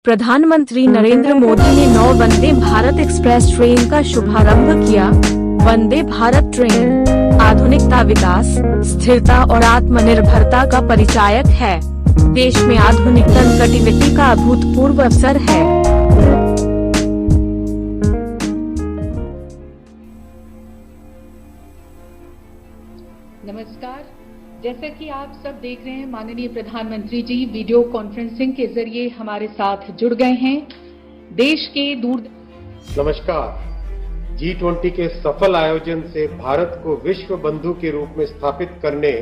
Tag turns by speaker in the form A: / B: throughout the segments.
A: प्रधानमंत्री नरेंद्र मोदी ने 9 Vande Bharat express train का शुभारंभ किया। वंदे भारत ट्रेन आधुनिकता, विकास, स्थिरता और आत्मनिर्भरता का परिचायक है। देश में आधुनिक कनेक्टिविटी का अभूतपूर्व अवसर है।
B: नमस्कार। जैसा कि आप सब देख रहे हैं, माननीय प्रधानमंत्री जी वीडियो कॉन्फ्रेंसिंग के जरिए हमारे साथ जुड़ गए हैं। देश के दूर
C: नमस्कार। G20 के सफल आयोजन से भारत को विश्व बंधु के रूप में स्थापित करने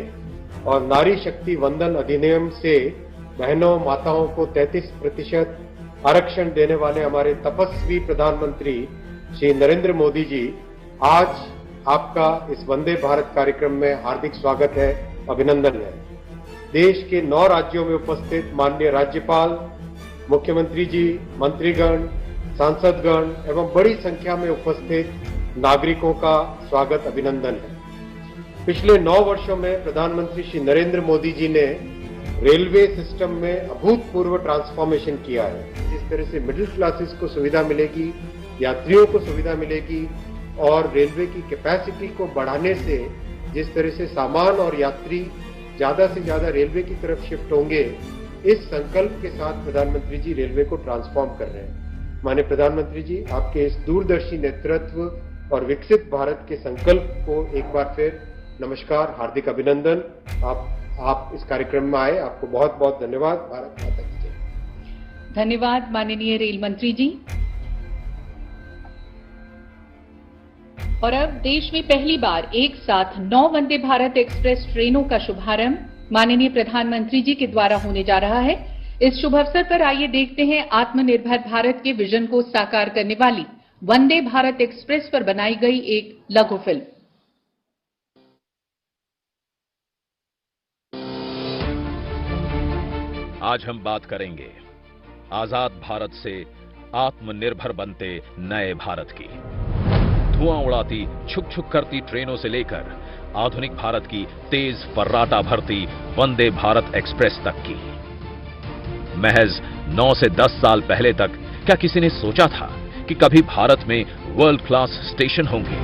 C: और नारी शक्ति वंदन अधिनियम से बहनों माताओं को 33% आरक्षण देने वाले हमारे तपस्वी प्रधानमंत्री श्री नरेंद्र मोदी जी, आज आपका इस वंदे भारत कार्यक्रम में हार्दिक स्वागत है, अभिनंदन है। देश के 9 राज्यों में उपस्थित माननीय राज्यपाल, मुख्यमंत्री जी, मंत्रीगण, सांसदगण एवं बड़ी संख्या में उपस्थित नागरिकों का स्वागत, अभिनंदन है। पिछले 9 वर्षों में प्रधानमंत्री श्री नरेंद्र मोदी जी ने रेलवे सिस्टम में अभूतपूर्व ट्रांसफॉर्मेशन किया है। जिस तरह से मिडिल क्लासेस को सुविधा मिलेगी, यात्रियों को सुविधा मिलेगी और रेलवे की कैपेसिटी को बढ़ाने से जिस तरह से सामान और यात्री ज्यादा से ज्यादा रेलवे की तरफ शिफ्ट होंगे, इस संकल्प के साथ प्रधानमंत्री जी रेलवे को ट्रांसफॉर्म कर रहे हैं। माननीय प्रधानमंत्री जी, आपके इस दूरदर्शी नेतृत्व और विकसित भारत के संकल्प को एक बार फिर नमस्कार, हार्दिक अभिनंदन। आप इस कार्यक्रम में आए, आपको बहुत बहुत धन्यवाद। भारत माता की जय।
B: धन्यवाद माननीय रेल मंत्री जी। और अब देश में पहली बार एक साथ 9 वंदे भारत एक्सप्रेस ट्रेनों का शुभारंभ माननीय प्रधानमंत्री जी के द्वारा होने जा रहा है। इस शुभ अवसर पर आइए देखते हैं आत्मनिर्भर भारत के विजन को साकार करने वाली वंदे भारत एक्सप्रेस पर बनाई गई एक लघु फिल्म।
D: आज हम बात करेंगे आजाद भारत से आत्मनिर्भर बनते नए भारत की। धुआं उड़ाती, छुक छुक करती ट्रेनों से लेकर आधुनिक भारत की तेज फर्राटा भरती वंदे भारत एक्सप्रेस तक की। महज 9 से 10 साल पहले तक क्या किसी ने सोचा था कि कभी भारत में वर्ल्ड क्लास स्टेशन होंगे?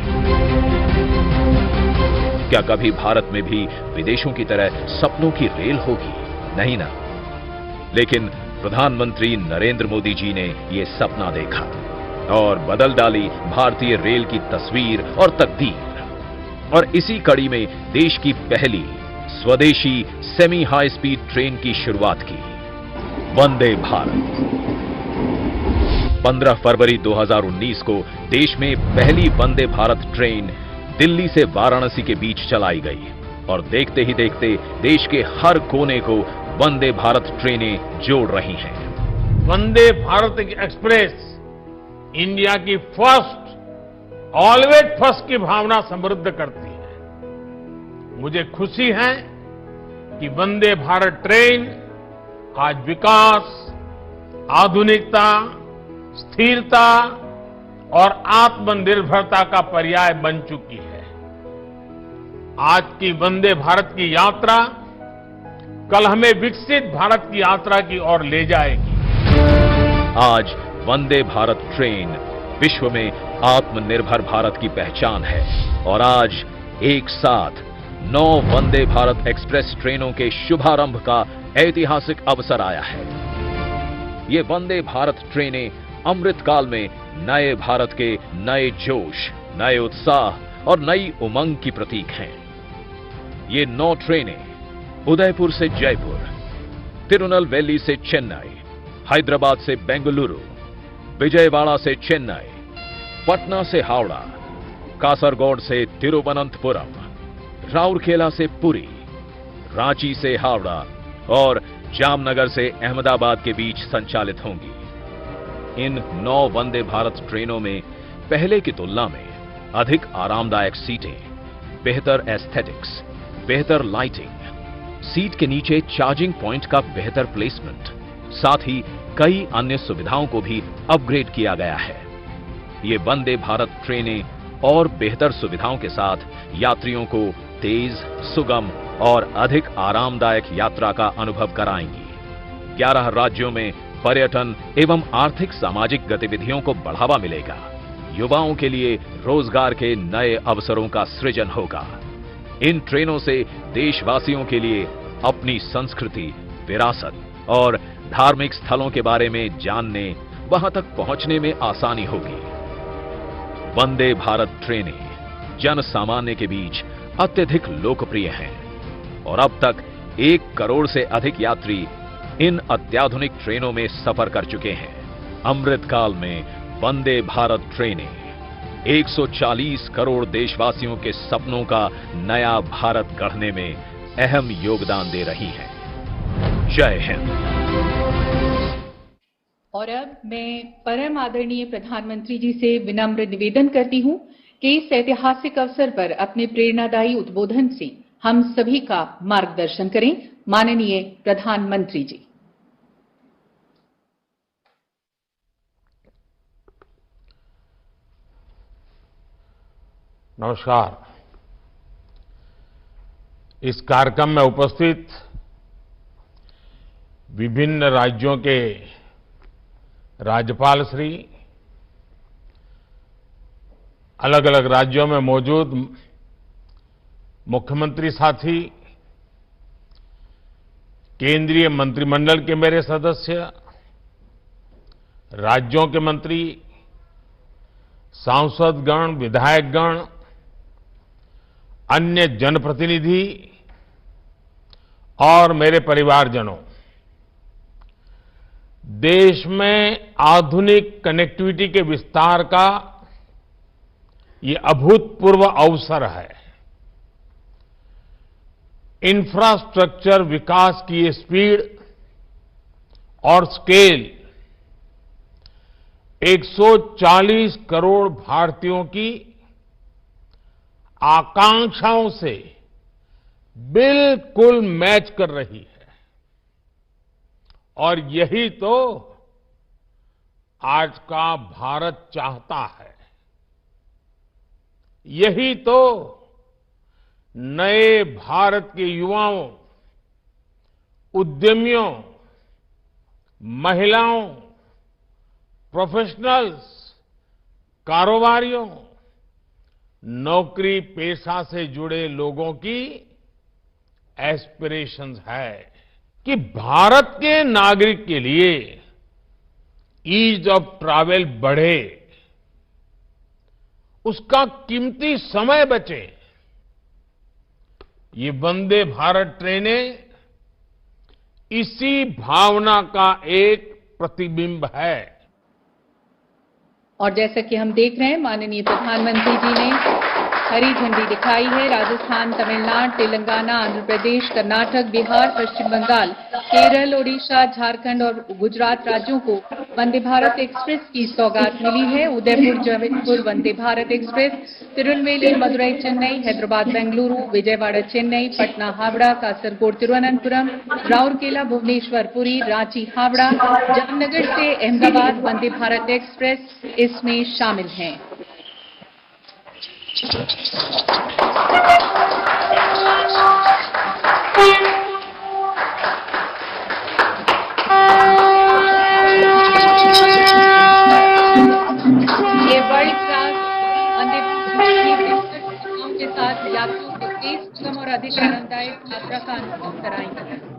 D: क्या कभी भारत में भी विदेशों की तरह सपनों की रेल होगी? नहीं ना। लेकिन प्रधानमंत्री नरेंद्र मोदी जी ने यह सपना देखा और बदल डाली भारतीय रेल की तस्वीर और तकदीर। और इसी कड़ी में देश की पहली स्वदेशी सेमी हाई स्पीड ट्रेन की शुरुआत की, वंदे भारत। 15 फरवरी 2019 को देश में पहली वंदे भारत ट्रेन दिल्ली से वाराणसी के बीच चलाई गई और देखते ही देखते देश के हर कोने को वंदे भारत ट्रेनें जोड़ रही हैं।
E: वंदे भारत एक्सप्रेस इंडिया की फर्स्ट, ऑलवेज फर्स्ट की भावना समृद्ध करती है। मुझे खुशी है कि वंदे भारत ट्रेन आज विकास, आधुनिकता, स्थिरता और आत्मनिर्भरता का पर्याय बन चुकी है। आज की वंदे भारत की यात्रा कल हमें विकसित भारत की यात्रा की ओर ले जाएगी।
D: आज वंदे भारत ट्रेन विश्व में आत्मनिर्भर भारत की पहचान है और आज एक साथ 9 वंदे भारत एक्सप्रेस ट्रेनों के शुभारंभ का ऐतिहासिक अवसर आया है। ये वंदे भारत ट्रेनें अमृतकाल में नए भारत के नए जोश, नए उत्साह और नई उमंग की प्रतीक हैं। ये 9 ट्रेनें उदयपुर से जयपुर, तिरुनेलवेली से चेन्नई, हैदराबाद से बेंगलुरु, विजयवाड़ा से चेन्नई, पटना से हावड़ा, कासरगोड से तिरुवनंतपुरम, राउरकेला से पुरी, रांची से हावड़ा और जामनगर से अहमदाबाद के बीच संचालित होंगी। इन 9 वंदे भारत ट्रेनों में पहले की तुलना में अधिक आरामदायक सीटें, बेहतर एस्थेटिक्स, बेहतर लाइटिंग, सीट के नीचे चार्जिंग पॉइंट का बेहतर प्लेसमेंट, साथ ही कई अन्य सुविधाओं को भी अपग्रेड किया गया है। ये वंदे भारत ट्रेनें और बेहतर सुविधाओं के साथ यात्रियों को तेज, सुगम और अधिक आरामदायक यात्रा का अनुभव कराएंगी। 11 राज्यों में पर्यटन एवं आर्थिक सामाजिक गतिविधियों को बढ़ावा मिलेगा। युवाओं के लिए रोजगार के नए अवसरों का सृजन होगा। इन ट्रेनों से देशवासियों के लिए अपनी संस्कृति, विरासत और धार्मिक स्थलों के बारे में जानने, वहां तक पहुंचने में आसानी होगी। वंदे भारत ट्रेनें जन सामान्य के बीच अत्यधिक लोकप्रिय हैं और अब तक 1 करोड़ से अधिक यात्री इन अत्याधुनिक ट्रेनों में सफर कर चुके हैं। अमृतकाल में वंदे भारत ट्रेनें 140 करोड़ देशवासियों के सपनों का नया भारत गढ़ने में अहम योगदान दे रही हैं। जय हिंद।
B: और अब मैं परम आदरणीय प्रधानमंत्री जी से विनम्र निवेदन करती हूं कि इस ऐतिहासिक अवसर पर अपने प्रेरणादायी उद्बोधन से हम सभी का मार्गदर्शन करें। माननीय प्रधानमंत्री जी।
E: नमस्कार। इस कार्यक्रम में उपस्थित विभिन्न राज्यों के राज्यपाल श्री, अलग अलग राज्यों में मौजूद मुख्यमंत्री साथी, केंद्रीय मंत्रिमंडल के मेरे सदस्य, राज्यों के मंत्री, सांसदगण, विधायकगण, अन्य जनप्रतिनिधि और मेरे परिवारजनों, देश में आधुनिक कनेक्टिविटी के विस्तार का ये अभूतपूर्व अवसर है। इंफ्रास्ट्रक्चर विकास की ये स्पीड और स्केल 140 करोड़ भारतीयों की आकांक्षाओं से बिल्कुल मैच कर रही है और यही तो आज का भारत चाहता है। यही तो नए भारत के युवाओं, उद्यमियों, महिलाओं, प्रोफेशनल्स, कारोबारियों, नौकरी पेशा से जुड़े लोगों की एस्पिरेशंस है कि भारत के नागरिक के लिए ईज ऑफ ट्रैवल बढ़े, उसका कीमती समय बचे। ये वंदे भारत ट्रेनें इसी भावना का एक प्रतिबिंब है।
B: और जैसा कि हम देख रहे हैं, माननीय प्रधानमंत्री जी ने हरी झंडी दिखाई है। राजस्थान, तमिलनाडु, तेलंगाना, आंध्र प्रदेश, कर्नाटक, बिहार, पश्चिम बंगाल, केरल, ओडिशा, झारखंड और गुजरात राज्यों को वंदे भारत एक्सप्रेस की सौगात मिली है। उदयपुर जबलपुर वंदे भारत एक्सप्रेस, तिरुनेलवेली मदुरई चेन्नई, हैदराबाद बेंगलुरु, विजयवाड़ा चेन्नई, पटना हावड़ा, कासरगोड तिरुवनंतपुरम, राउरकेला भुवनेश्वर पुरी, रांची हावड़ा, जामनगर से अहमदाबाद वंदे भारत एक्सप्रेस इसमें शामिल हैं। ये वर्ल्ड क्लास वंदे भारत के साथ यात्रियों को तेज, सुगम और अधिक आनंददायक यात्रा का अनुभव कराएंगे।